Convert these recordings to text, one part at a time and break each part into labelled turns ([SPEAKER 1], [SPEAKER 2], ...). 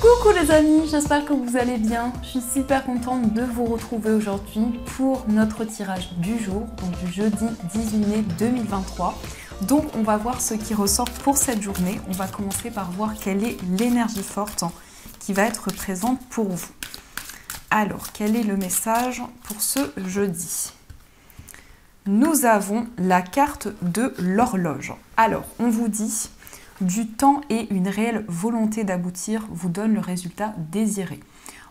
[SPEAKER 1] Coucou les amis, j'espère que vous allez bien. Je suis super contente de vous retrouver aujourd'hui pour notre tirage du jour, donc du jeudi 18 mai 2023. Donc on va voir ce qui ressort pour cette journée. On va commencer par voir quelle est l'énergie forte qui va être présente pour vous. Alors, quel est le message pour ce jeudi ? Nous avons la carte de l'horloge. Alors, on vous dit, du temps et une réelle volonté d'aboutir vous donnent le résultat désiré.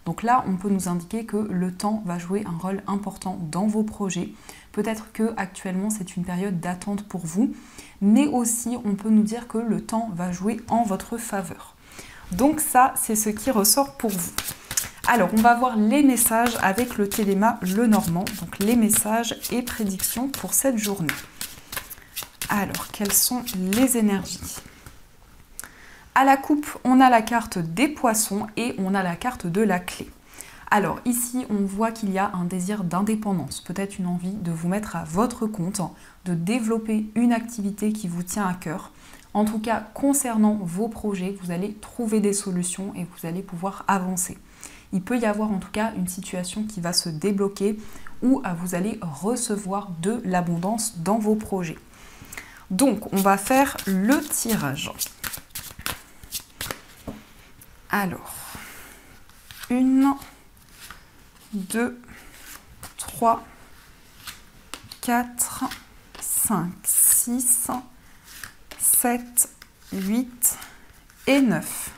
[SPEAKER 1] Donc là, on peut nous indiquer que le temps va jouer un rôle important dans vos projets. Peut-être que actuellement c'est une période d'attente pour vous, mais aussi on peut nous dire que le temps va jouer en votre faveur. Donc ça, c'est ce qui ressort pour vous. Alors, on va voir les messages avec le Téléma Lenormand, donc les messages et prédictions pour cette journée. Alors, quelles sont les énergies ? À la coupe, on a la carte des poissons et on a la carte de la clé. Alors ici, on voit qu'il y a un désir d'indépendance, peut-être une envie de vous mettre à votre compte, de développer une activité qui vous tient à cœur. En tout cas, concernant vos projets, vous allez trouver des solutions et vous allez pouvoir avancer. Il peut y avoir en tout cas une situation qui va se débloquer où vous allez recevoir de l'abondance dans vos projets. Donc, on va faire le tirage. Alors, 1, 2, 3, 4, 5, 6, 7, 8 et 9.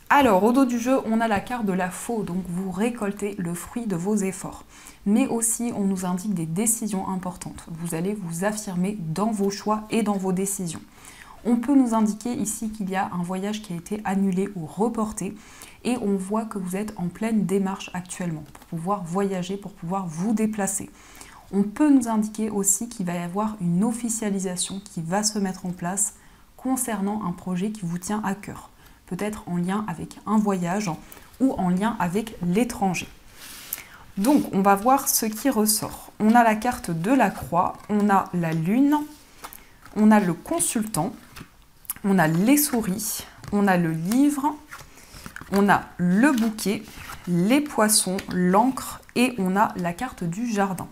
[SPEAKER 1] Alors, au dos du jeu, on a la carte de la faux, donc vous récoltez le fruit de vos efforts. Mais aussi, on nous indique des décisions importantes. Vous allez vous affirmer dans vos choix et dans vos décisions. On peut nous indiquer ici qu'il y a un voyage qui a été annulé ou reporté et on voit que vous êtes en pleine démarche actuellement pour pouvoir voyager, pour pouvoir vous déplacer. On peut nous indiquer aussi qu'il va y avoir une officialisation qui va se mettre en place concernant un projet qui vous tient à cœur. Peut-être en lien avec un voyage ou en lien avec l'étranger. Donc, on va voir ce qui ressort. On a la carte de la croix, on a la lune, on a le consultant, on a les souris, on a le livre, on a le bouquet, les poissons, l'encre et on a la carte du jardin.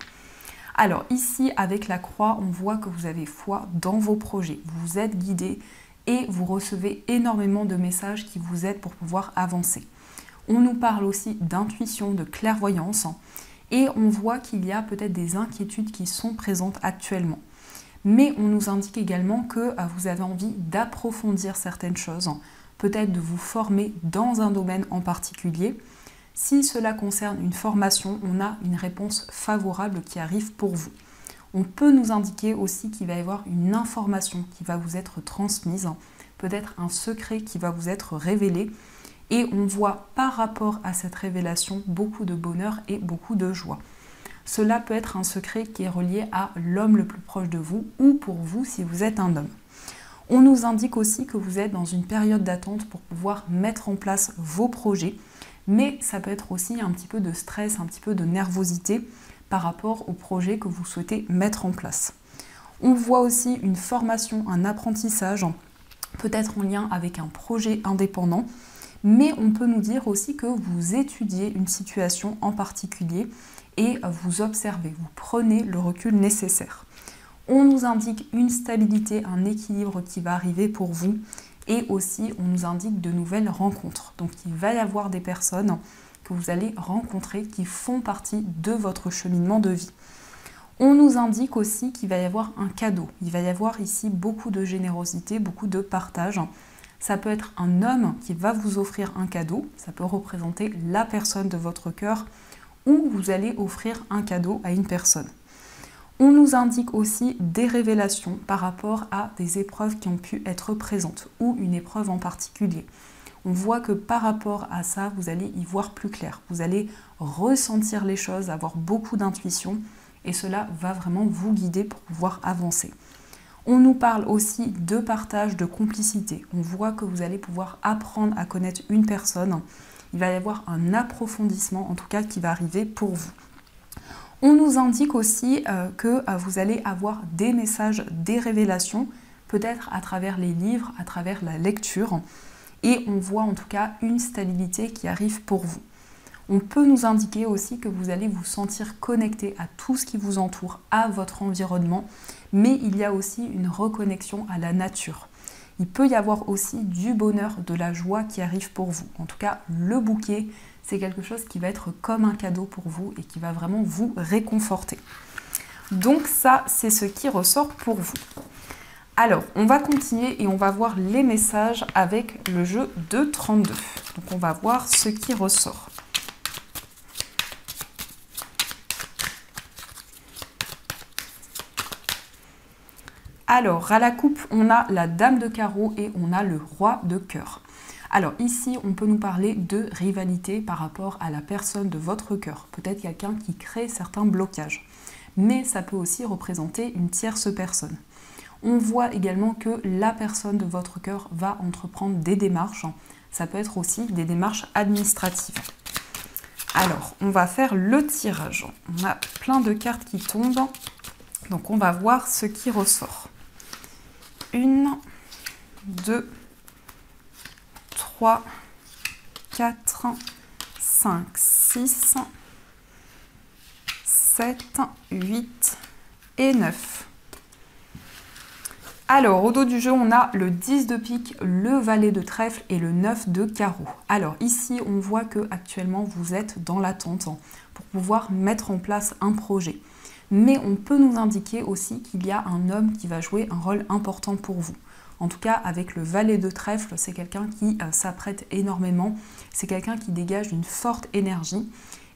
[SPEAKER 1] Alors ici, avec la croix, on voit que vous avez foi dans vos projets. Vous êtes guidé et vous recevez énormément de messages qui vous aident pour pouvoir avancer. On nous parle aussi d'intuition, de clairvoyance et on voit qu'il y a peut-être des inquiétudes qui sont présentes actuellement. Mais on nous indique également que vous avez envie d'approfondir certaines choses, peut-être de vous former dans un domaine en particulier. Si cela concerne une formation, on a une réponse favorable qui arrive pour vous. On peut nous indiquer aussi qu'il va y avoir une information qui va vous être transmise, peut-être un secret qui va vous être révélé. Et on voit par rapport à cette révélation beaucoup de bonheur et beaucoup de joie. Cela peut être un secret qui est relié à l'homme le plus proche de vous ou pour vous si vous êtes un homme. On nous indique aussi que vous êtes dans une période d'attente pour pouvoir mettre en place vos projets, mais ça peut être aussi un petit peu de stress, un petit peu de nervosité par rapport au projet que vous souhaitez mettre en place. On voit aussi une formation, un apprentissage, peut-être en lien avec un projet indépendant, mais on peut nous dire aussi que vous étudiez une situation en particulier et vous observez, vous prenez le recul nécessaire. On nous indique une stabilité, un équilibre qui va arriver pour vous et aussi on nous indique de nouvelles rencontres. Donc il va y avoir des personnes que vous allez rencontrer qui font partie de votre cheminement de vie. On nous indique aussi qu'il va y avoir un cadeau. Il va y avoir ici beaucoup de générosité, beaucoup de partage. Ça peut être un homme qui va vous offrir un cadeau, ça peut représenter la personne de votre cœur ou vous allez offrir un cadeau à une personne. On nous indique aussi des révélations par rapport à des épreuves qui ont pu être présentes ou une épreuve en particulier. On voit que par rapport à ça, vous allez y voir plus clair. Vous allez ressentir les choses, avoir beaucoup d'intuition et cela va vraiment vous guider pour pouvoir avancer. On nous parle aussi de partage, de complicité. On voit que vous allez pouvoir apprendre à connaître une personne. Il va y avoir un approfondissement, en tout cas, qui va arriver pour vous. On nous indique aussi que vous allez avoir des messages, des révélations, peut-être à travers les livres, à travers la lecture. et on voit en tout cas une stabilité qui arrive pour vous. On peut nous indiquer aussi que vous allez vous sentir connecté à tout ce qui vous entoure, à votre environnement, mais il y a aussi une reconnexion à la nature. Il peut y avoir aussi du bonheur, de la joie qui arrive pour vous. En tout cas, le bouquet, c'est quelque chose qui va être comme un cadeau pour vous et qui va vraiment vous réconforter. Donc ça, c'est ce qui ressort pour vous. Alors, on va continuer et on va voir les messages avec le jeu de 32. Donc on va voir ce qui ressort. Alors, à la coupe, on a la dame de carreau et on a le roi de cœur. Alors ici, on peut nous parler de rivalité par rapport à la personne de votre cœur. Peut-être quelqu'un qui crée certains blocages. Mais ça peut aussi représenter une tierce personne. On voit également que la personne de votre cœur va entreprendre des démarches. Ça peut être aussi des démarches administratives. Alors, on va faire le tirage. On a plein de cartes qui tombent. Donc, on va voir ce qui ressort. 1, 2, 3, 4, 5, 6, 7, 8 et 9. Alors, au dos du jeu, on a le 10 de pique, le valet de trèfle et le 9 de carreau. Alors ici, on voit que actuellement vous êtes dans l'attente pour pouvoir mettre en place un projet. Mais on peut nous indiquer aussi qu'il y a un homme qui va jouer un rôle important pour vous. En tout cas, avec le valet de trèfle, c'est quelqu'un qui s'apprête énormément. C'est quelqu'un qui dégage une forte énergie.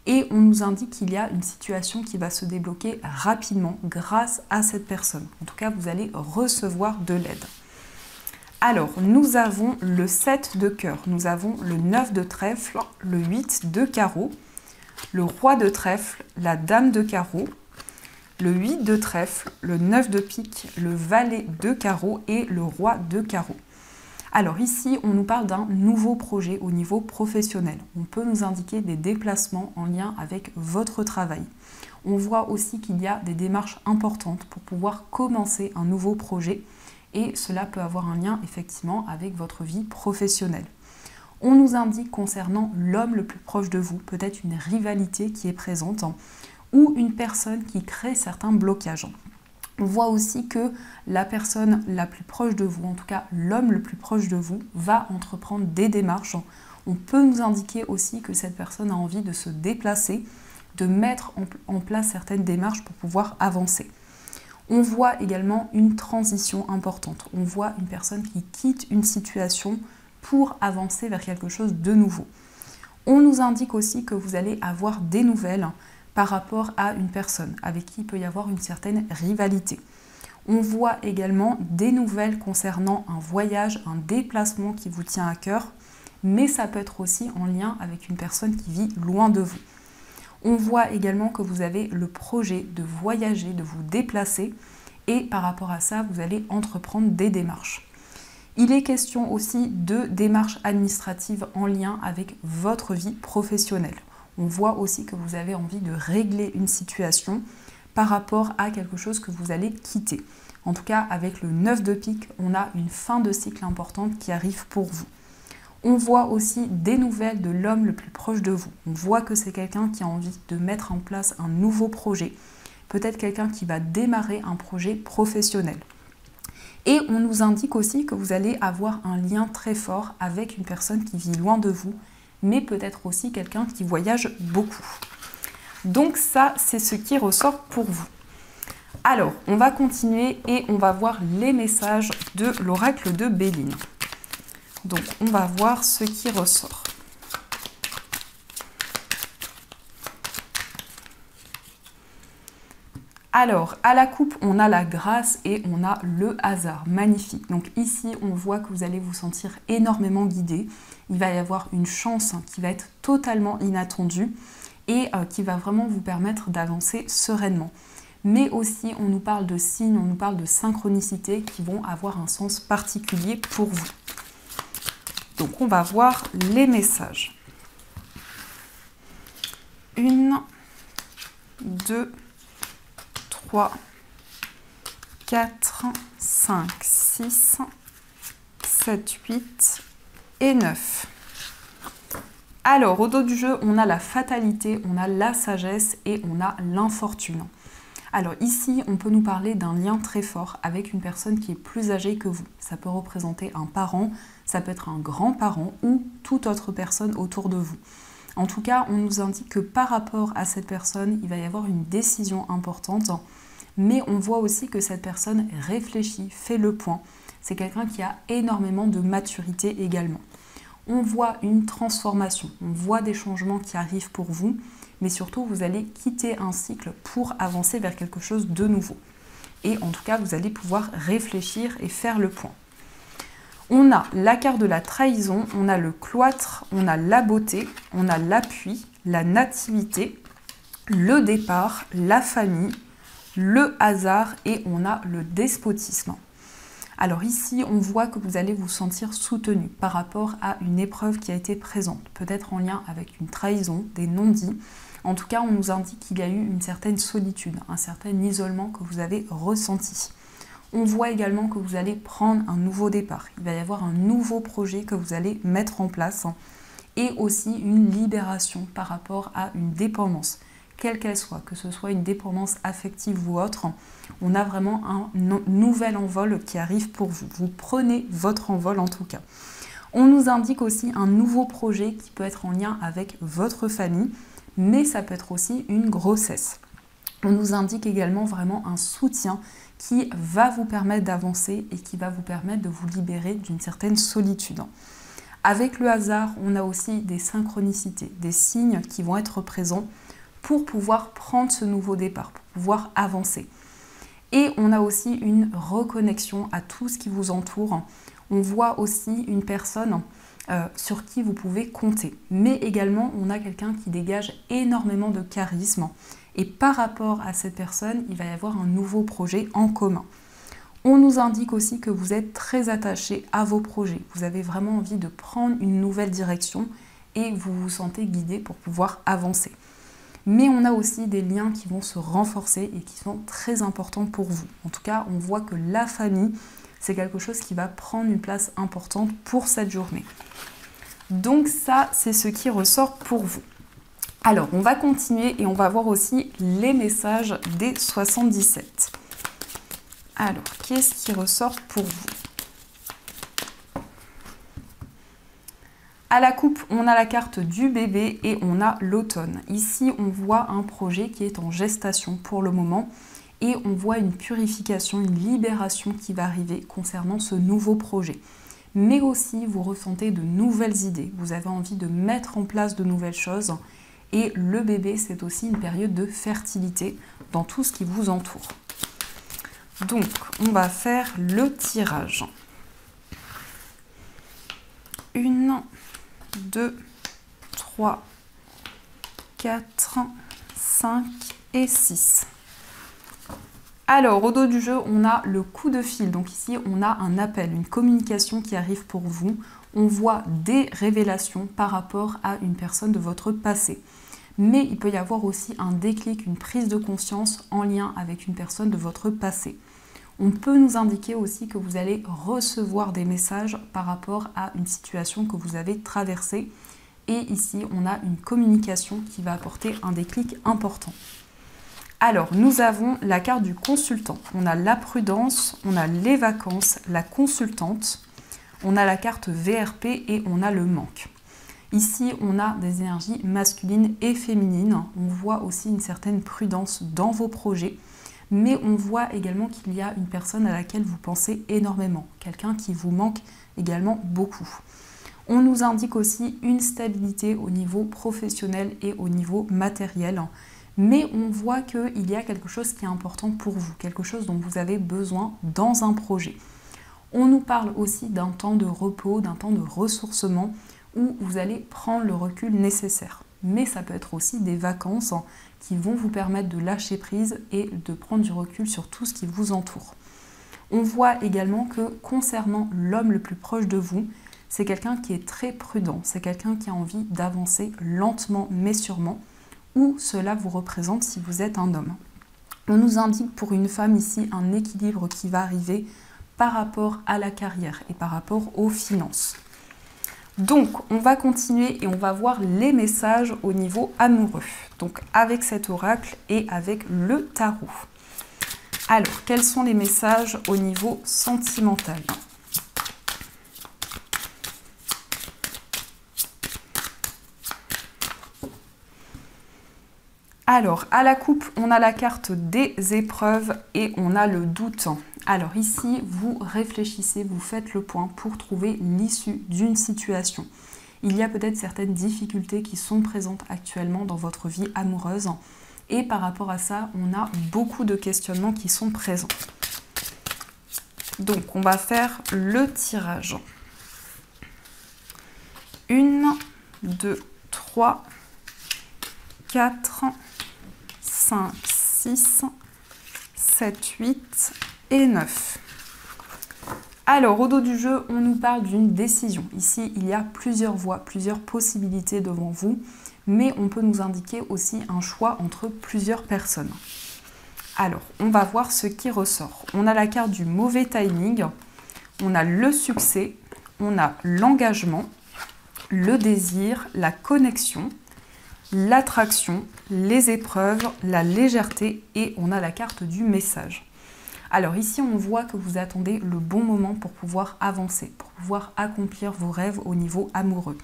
[SPEAKER 1] Et on nous indique qu'il y a une situation qui va se débloquer rapidement grâce à cette personne. En tout cas, vous allez recevoir de l'aide. Alors, nous avons le 7 de cœur, nous avons le 9 de trèfle, le 8 de carreau, le roi de trèfle, la dame de carreau, le 8 de trèfle, le 9 de pique, le valet de carreau et le roi de carreau. Alors ici, on nous parle d'un nouveau projet au niveau professionnel. On peut nous indiquer des déplacements en lien avec votre travail. On voit aussi qu'il y a des démarches importantes pour pouvoir commencer un nouveau projet et cela peut avoir un lien effectivement avec votre vie professionnelle. On nous indique concernant l'homme le plus proche de vous, peut-être une rivalité qui est présente ou une personne qui crée certains blocages. On voit aussi que la personne la plus proche de vous, en tout cas l'homme le plus proche de vous, va entreprendre des démarches. On peut nous indiquer aussi que cette personne a envie de se déplacer, de mettre en place certaines démarches pour pouvoir avancer. On voit également une transition importante. On voit une personne qui quitte une situation pour avancer vers quelque chose de nouveau. On nous indique aussi que vous allez avoir des nouvelles par rapport à une personne avec qui il peut y avoir une certaine rivalité. On voit également des nouvelles concernant un voyage, un déplacement qui vous tient à cœur, mais ça peut être aussi en lien avec une personne qui vit loin de vous. On voit également que vous avez le projet de voyager, de vous déplacer, et par rapport à ça, vous allez entreprendre des démarches. Il est question aussi de démarches administratives en lien avec votre vie professionnelle. On voit aussi que vous avez envie de régler une situation par rapport à quelque chose que vous allez quitter. En tout cas, avec le 9 de pique, on a une fin de cycle importante qui arrive pour vous. On voit aussi des nouvelles de l'homme le plus proche de vous. On voit que c'est quelqu'un qui a envie de mettre en place un nouveau projet. Peut-être quelqu'un qui va démarrer un projet professionnel. Et on nous indique aussi que vous allez avoir un lien très fort avec une personne qui vit loin de vous, mais peut-être aussi quelqu'un qui voyage beaucoup. Donc ça, c'est ce qui ressort pour vous. Alors, on va continuer et on va voir les messages de l'oracle de Béline. Donc, on va voir ce qui ressort. Alors, à la coupe, on a la grâce et on a le hasard. Magnifique. Donc ici, on voit que vous allez vous sentir énormément guidé. Il va y avoir une chance qui va être totalement inattendue et qui va vraiment vous permettre d'avancer sereinement. Mais aussi, on nous parle de signes, on nous parle de synchronicité qui vont avoir un sens particulier pour vous. Donc, on va voir les messages. 1, 2, 3, 4, 5, 6, 7, 8 et 9. Alors, au dos du jeu, on a la fatalité, on a la sagesse et on a l'infortune. Alors ici, on peut nous parler d'un lien très fort avec une personne qui est plus âgée que vous. Ça peut représenter un parent, ça peut être un grand-parent ou toute autre personne autour de vous. En tout cas, on nous indique que par rapport à cette personne, il va y avoir une décision importante, mais on voit aussi que cette personne réfléchit, fait le point. C'est quelqu'un qui a énormément de maturité également. On voit une transformation, on voit des changements qui arrivent pour vous, mais surtout vous allez quitter un cycle pour avancer vers quelque chose de nouveau. Et en tout cas, vous allez pouvoir réfléchir et faire le point. On a la carte de la trahison, on a le cloître, on a la beauté, on a l'appui, la nativité, le départ, la famille, le hasard et on a le despotisme. Alors ici, on voit que vous allez vous sentir soutenu par rapport à une épreuve qui a été présente, peut-être en lien avec une trahison, des non-dits. En tout cas, on nous indique qu'il y a eu une certaine solitude, un certain isolement que vous avez ressenti. On voit également que vous allez prendre un nouveau départ. Il va y avoir un nouveau projet que vous allez mettre en place et aussi une libération par rapport à une dépendance, quelle qu'elle soit, que ce soit une dépendance affective ou autre. On a vraiment un nouvel envol qui arrive pour vous. Vous prenez votre envol en tout cas. On nous indique aussi un nouveau projet qui peut être en lien avec votre famille, mais ça peut être aussi une grossesse. On nous indique également vraiment un soutien qui va vous permettre d'avancer et qui va vous permettre de vous libérer d'une certaine solitude. Avec le hasard, on a aussi des synchronicités, des signes qui vont être présents pour pouvoir prendre ce nouveau départ, pour pouvoir avancer. Et on a aussi une reconnexion à tout ce qui vous entoure. On voit aussi une personne sur qui vous pouvez compter. Mais également, on a quelqu'un qui dégage énormément de charisme. Et par rapport à cette personne, il va y avoir un nouveau projet en commun. On nous indique aussi que vous êtes très attaché à vos projets. Vous avez vraiment envie de prendre une nouvelle direction et vous vous sentez guidé pour pouvoir avancer. Mais on a aussi des liens qui vont se renforcer et qui sont très importants pour vous. En tout cas, on voit que la famille, c'est quelque chose qui va prendre une place importante pour cette journée. Donc ça, c'est ce qui ressort pour vous. Alors, on va continuer et on va voir aussi les messages des 77. Alors, qu'est-ce qui ressort pour vous ? À la coupe, on a la carte du bébé et on a l'automne. Ici, on voit un projet qui est en gestation pour le moment et on voit une purification, une libération qui va arriver concernant ce nouveau projet. Mais aussi, vous ressentez de nouvelles idées, vous avez envie de mettre en place de nouvelles choses et le bébé, c'est aussi une période de fertilité dans tout ce qui vous entoure. Donc, on va faire le tirage. 1, 2, 3, 4, 5 et 6. Alors, au dos du jeu, on a le coup de fil. Donc ici, on a un appel, une communication qui arrive pour vous. On voit des révélations par rapport à une personne de votre passé. Mais il peut y avoir aussi un déclic, une prise de conscience en lien avec une personne de votre passé. On peut nous indiquer aussi que vous allez recevoir des messages par rapport à une situation que vous avez traversée. Et ici, on a une communication qui va apporter un déclic important. Alors, nous avons la carte du consultant. On a la prudence, on a les vacances, la consultante, on a la carte VRP et on a le manque. Ici, on a des énergies masculines et féminines. On voit aussi une certaine prudence dans vos projets. Mais on voit également qu'il y a une personne à laquelle vous pensez énormément, quelqu'un qui vous manque également beaucoup. On nous indique aussi une stabilité au niveau professionnel et au niveau matériel, mais on voit qu'il y a quelque chose qui est important pour vous, quelque chose dont vous avez besoin dans un projet. On nous parle aussi d'un temps de repos, d'un temps de ressourcement où vous allez prendre le recul nécessaire. Mais ça peut être aussi des vacances qui vont vous permettre de lâcher prise et de prendre du recul sur tout ce qui vous entoure. On voit également que concernant l'homme le plus proche de vous, c'est quelqu'un qui est très prudent, c'est quelqu'un qui a envie d'avancer lentement mais sûrement, ou cela vous représente si vous êtes un homme. On nous indique pour une femme ici un équilibre qui va arriver par rapport à la carrière et par rapport aux finances. Donc, on va continuer et on va voir les messages au niveau amoureux. Donc, avec cet oracle et avec le tarot. Alors, quels sont les messages au niveau sentimental ? Alors, à la coupe, on a la carte des épreuves et on a le doute. Alors ici, vous réfléchissez, vous faites le point pour trouver l'issue d'une situation. Il y a peut-être certaines difficultés qui sont présentes actuellement dans votre vie amoureuse. Et par rapport à ça, on a beaucoup de questionnements qui sont présents. Donc, on va faire le tirage. 1, 2, 3, 4, 5, 6, 7, 8 et 9. Alors, au dos du jeu, on nous parle d'une décision. Ici, il y a plusieurs voies, plusieurs possibilités devant vous, mais on peut nous indiquer aussi un choix entre plusieurs personnes. Alors, on va voir ce qui ressort. On a la carte du mauvais timing, on a le succès, on a l'engagement, le désir, la connexion, l'attraction, les épreuves, la légèreté et on a la carte du message. Alors ici, on voit que vous attendez le bon moment pour pouvoir avancer, pour pouvoir accomplir vos rêves au niveau amoureux.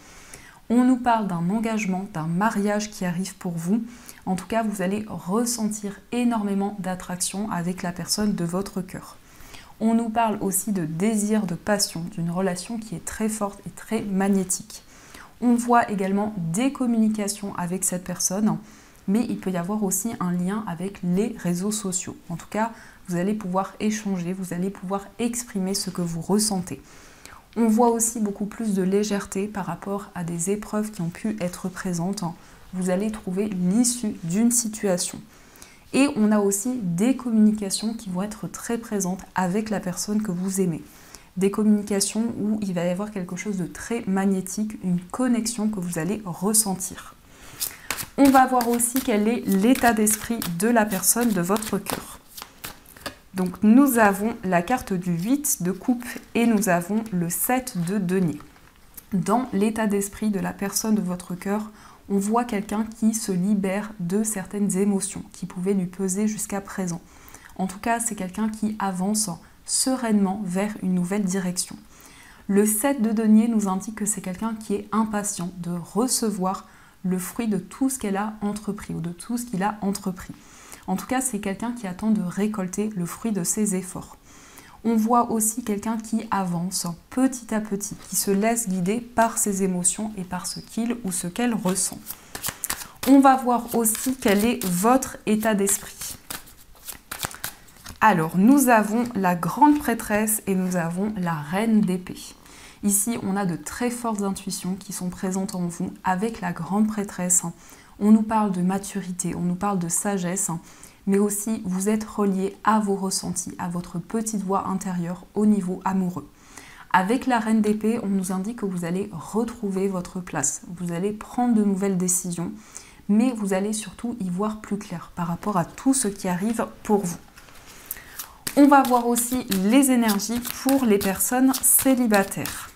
[SPEAKER 1] On nous parle d'un engagement, d'un mariage qui arrive pour vous. En tout cas, vous allez ressentir énormément d'attraction avec la personne de votre cœur. On nous parle aussi de désir, de passion, d'une relation qui est très forte et très magnétique. On voit également des communications avec cette personne, mais il peut y avoir aussi un lien avec les réseaux sociaux. En tout cas, vous allez pouvoir échanger, vous allez pouvoir exprimer ce que vous ressentez. On voit aussi beaucoup plus de légèreté par rapport à des épreuves qui ont pu être présentes. Vous allez trouver l'issue d'une situation. Et on a aussi des communications qui vont être très présentes avec la personne que vous aimez. Des communications où il va y avoir quelque chose de très magnétique, une connexion que vous allez ressentir. On va voir aussi quel est l'état d'esprit de la personne de votre cœur. Donc nous avons la carte du 8 de coupe et nous avons le 7 de denier. Dans l'état d'esprit de la personne de votre cœur, on voit quelqu'un qui se libère de certaines émotions qui pouvaient lui peser jusqu'à présent. En tout cas, c'est quelqu'un qui avance sereinement vers une nouvelle direction. Le 7 de denier nous indique que c'est quelqu'un qui est impatient de recevoir le fruit de tout ce qu'elle a entrepris ou de tout ce qu'il a entrepris. En tout cas, c'est quelqu'un qui attend de récolter le fruit de ses efforts. On voit aussi quelqu'un qui avance petit à petit, qui se laisse guider par ses émotions et par ce qu'il ou ce qu'elle ressent. On va voir aussi quel est votre état d'esprit. Alors, nous avons la grande prêtresse et nous avons la reine d'épée. Ici, on a de très fortes intuitions qui sont présentes en vous avec la grande prêtresse. On nous parle de maturité, on nous parle de sagesse, mais aussi vous êtes relié à vos ressentis, à votre petite voix intérieure au niveau amoureux. Avec la reine d'épée, on nous indique que vous allez retrouver votre place, vous allez prendre de nouvelles décisions, mais vous allez surtout y voir plus clair par rapport à tout ce qui arrive pour vous. On va voir aussi les énergies pour les personnes célibataires.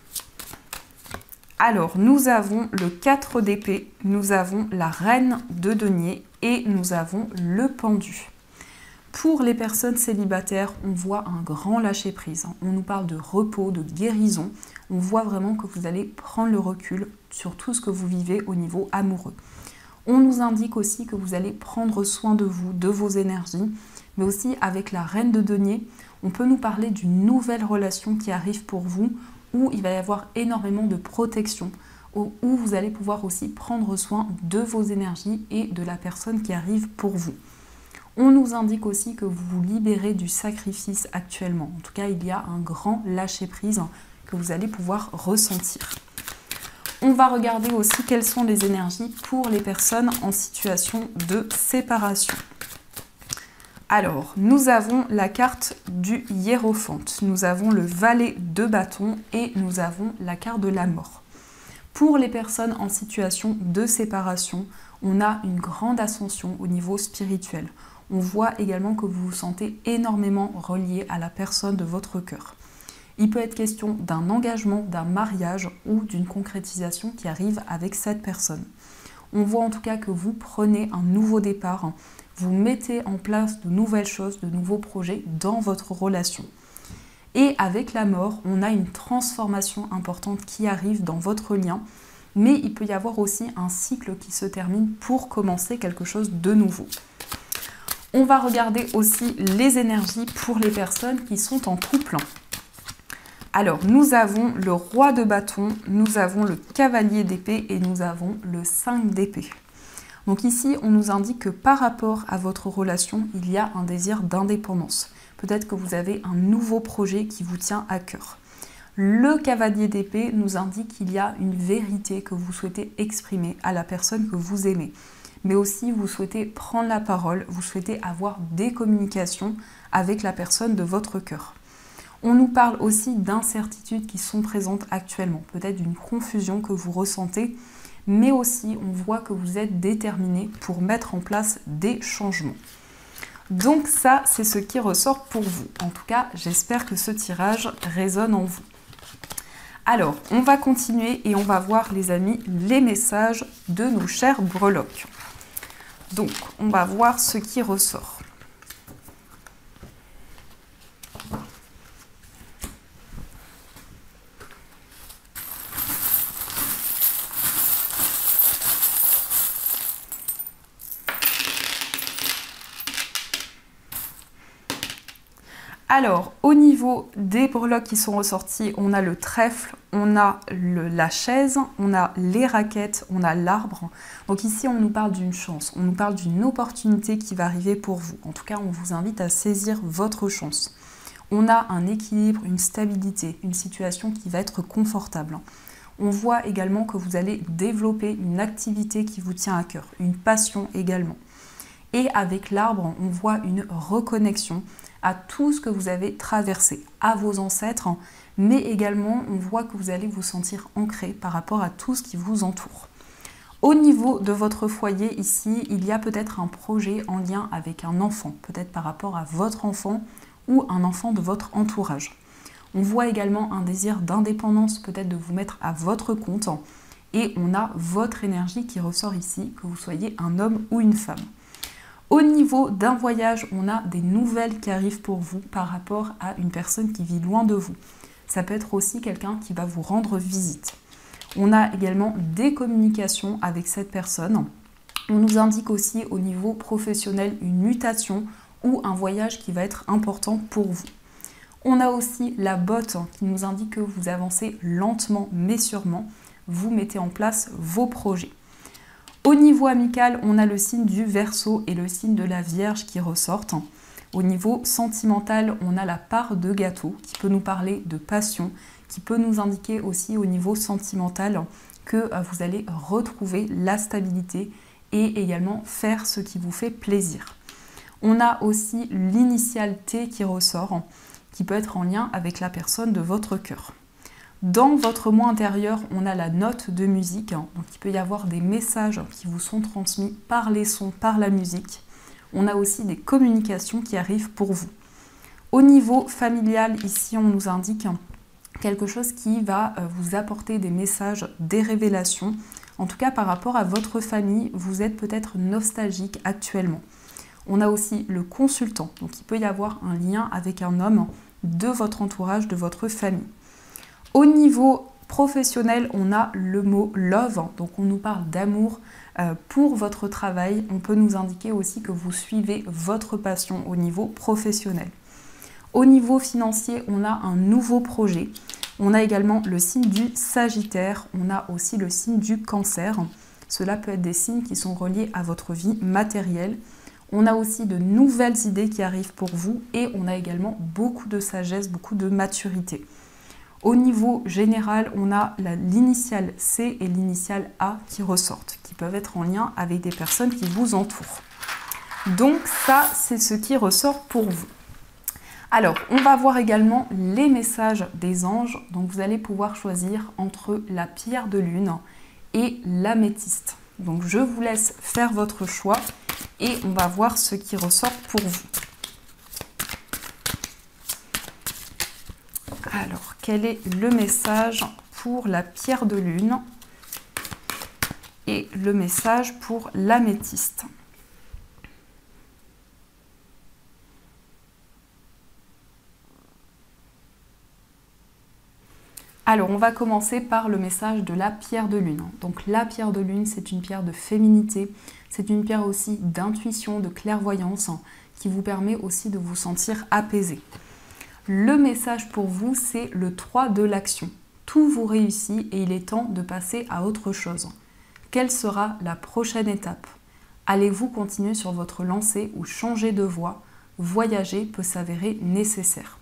[SPEAKER 1] Alors, nous avons le 4 d'épée, nous avons la reine de denier et nous avons le pendu. Pour les personnes célibataires, on voit un grand lâcher-prise. On nous parle de repos, de guérison. On voit vraiment que vous allez prendre le recul sur tout ce que vous vivez au niveau amoureux. On nous indique aussi que vous allez prendre soin de vous, de vos énergies, mais aussi avec la reine de denier, on peut nous parler d'une nouvelle relation qui arrive pour vous, où il va y avoir énormément de protection, où vous allez pouvoir aussi prendre soin de vos énergies et de la personne qui arrive pour vous. On nous indique aussi que vous vous libérez du sacrifice actuellement. En tout cas, il y a un grand lâcher-prise que vous allez pouvoir ressentir. On va regarder aussi quelles sont les énergies pour les personnes en situation de séparation. Alors, nous avons la carte du hiérophante, nous avons le valet de bâton et nous avons la carte de la mort. Pour les personnes en situation de séparation, on a une grande ascension au niveau spirituel. On voit également que vous vous sentez énormément relié à la personne de votre cœur. Il peut être question d'un engagement, d'un mariage ou d'une concrétisation qui arrive avec cette personne. On voit en tout cas que vous prenez un nouveau départ, vous mettez en place de nouvelles choses, de nouveaux projets dans votre relation. Et avec la mort, on a une transformation importante qui arrive dans votre lien, mais il peut y avoir aussi un cycle qui se termine pour commencer quelque chose de nouveau. On va regarder aussi les énergies pour les personnes qui sont en couple. Alors, nous avons le roi de bâton, nous avons le cavalier d'épée et nous avons le 5 d'épée. Donc ici, on nous indique que par rapport à votre relation, il y a un désir d'indépendance. Peut-être que vous avez un nouveau projet qui vous tient à cœur. Le cavalier d'épée nous indique qu'il y a une vérité que vous souhaitez exprimer à la personne que vous aimez. Mais aussi, vous souhaitez prendre la parole, vous souhaitez avoir des communications avec la personne de votre cœur. On nous parle aussi d'incertitudes qui sont présentes actuellement, peut-être d'une confusion que vous ressentez, mais aussi on voit que vous êtes déterminé pour mettre en place des changements. Donc ça, c'est ce qui ressort pour vous. En tout cas, j'espère que ce tirage résonne en vous. Alors, on va continuer et on va voir, les amis, les messages de nos chers breloques. Donc, on va voir ce qui ressort. Alors, au niveau des breloques qui sont ressortis, on a le trèfle, on a la chaise, on a les raquettes, on a l'arbre. Donc ici, on nous parle d'une chance, on nous parle d'une opportunité qui va arriver pour vous. En tout cas, on vous invite à saisir votre chance. On a un équilibre, une stabilité, une situation qui va être confortable. On voit également que vous allez développer une activité qui vous tient à cœur, une passion également. Et avec l'arbre, on voit une reconnexion à tout ce que vous avez traversé, à vos ancêtres, mais également on voit que vous allez vous sentir ancré par rapport à tout ce qui vous entoure. Au niveau de votre foyer ici, il y a peut-être un projet en lien avec un enfant, peut-être par rapport à votre enfant ou un enfant de votre entourage. On voit également un désir d'indépendance, peut-être de vous mettre à votre compte, et on a votre énergie qui ressort ici, que vous soyez un homme ou une femme. Au niveau d'un voyage, on a des nouvelles qui arrivent pour vous par rapport à une personne qui vit loin de vous. Ça peut être aussi quelqu'un qui va vous rendre visite. On a également des communications avec cette personne. On nous indique aussi au niveau professionnel une mutation ou un voyage qui va être important pour vous. On a aussi la botte qui nous indique que vous avancez lentement mais sûrement. Vous mettez en place vos projets. Au niveau amical, on a le signe du Verseau et le signe de la Vierge qui ressortent. Au niveau sentimental, on a la part de gâteau qui peut nous parler de passion, qui peut nous indiquer aussi au niveau sentimental que vous allez retrouver la stabilité et également faire ce qui vous fait plaisir. On a aussi l'initiale T qui ressort, qui peut être en lien avec la personne de votre cœur. Dans votre moi intérieur, on a la note de musique, donc il peut y avoir des messages qui vous sont transmis par les sons, par la musique. On a aussi des communications qui arrivent pour vous. Au niveau familial, ici, on nous indique quelque chose qui va vous apporter des messages, des révélations. En tout cas, par rapport à votre famille, vous êtes peut-être nostalgique actuellement. On a aussi le consultant, donc il peut y avoir un lien avec un homme de votre entourage, de votre famille. Au niveau professionnel, on a le mot love, donc on nous parle d'amour pour votre travail. On peut nous indiquer aussi que vous suivez votre passion au niveau professionnel. Au niveau financier, on a un nouveau projet. On a également le signe du Sagittaire, on a aussi le signe du Cancer. Cela peut être des signes qui sont reliés à votre vie matérielle. On a aussi de nouvelles idées qui arrivent pour vous et on a également beaucoup de sagesse, beaucoup de maturité. Au niveau général, on a l'initiale C et l'initiale A qui ressortent, qui peuvent être en lien avec des personnes qui vous entourent. Donc ça, c'est ce qui ressort pour vous. Alors, on va voir également les messages des anges. Donc vous allez pouvoir choisir entre la pierre de lune et l'améthyste. Donc je vous laisse faire votre choix et on va voir ce qui ressort pour vous. Alors, Alors, quel est le message pour la pierre de lune et le message pour l'améthyste? Alors, on va commencer par le message de la pierre de lune. Donc, la pierre de lune, c'est une pierre de féminité. C'est une pierre aussi d'intuition, de clairvoyance, qui vous permet aussi de vous sentir apaisé. Le message pour vous, c'est le 3 de l'action. Tout vous réussit et il est temps de passer à autre chose. Quelle sera la prochaine étape? Allez-vous continuer sur votre lancée ou changer de voie? Voyager peut s'avérer nécessaire.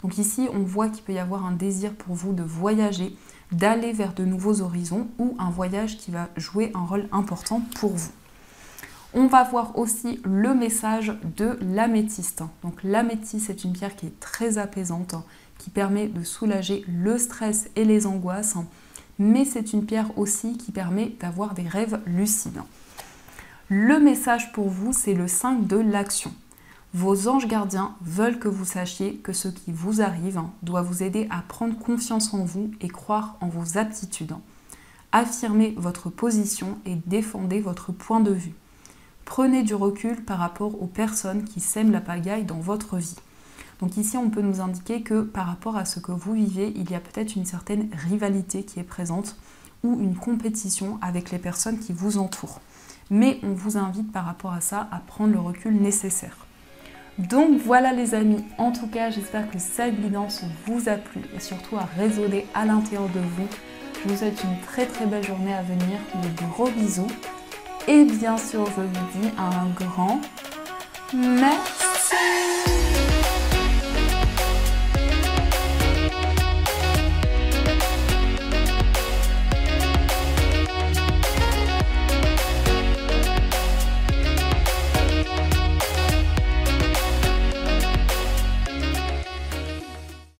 [SPEAKER 1] Donc ici, on voit qu'il peut y avoir un désir pour vous de voyager, d'aller vers de nouveaux horizons ou un voyage qui va jouer un rôle important pour vous. On va voir aussi le message de l'améthyste. Donc l'améthyste, c'est une pierre qui est très apaisante, qui permet de soulager le stress et les angoisses, mais c'est une pierre aussi qui permet d'avoir des rêves lucides. Le message pour vous, c'est le 5 de l'action. Vos anges gardiens veulent que vous sachiez que ce qui vous arrive doit vous aider à prendre confiance en vous et croire en vos aptitudes. Affirmez votre position et défendez votre point de vue. Prenez du recul par rapport aux personnes qui sèment la pagaille dans votre vie. Donc ici, on peut nous indiquer que par rapport à ce que vous vivez, il y a peut-être une certaine rivalité qui est présente ou une compétition avec les personnes qui vous entourent. Mais on vous invite par rapport à ça à prendre le recul nécessaire. Donc voilà les amis, en tout cas j'espère que cette guidance vous a plu et surtout a résonné à l'intérieur de vous. Je vous souhaite une très très belle journée à venir, de gros bisous et bien sûr je vous dis un grand merci.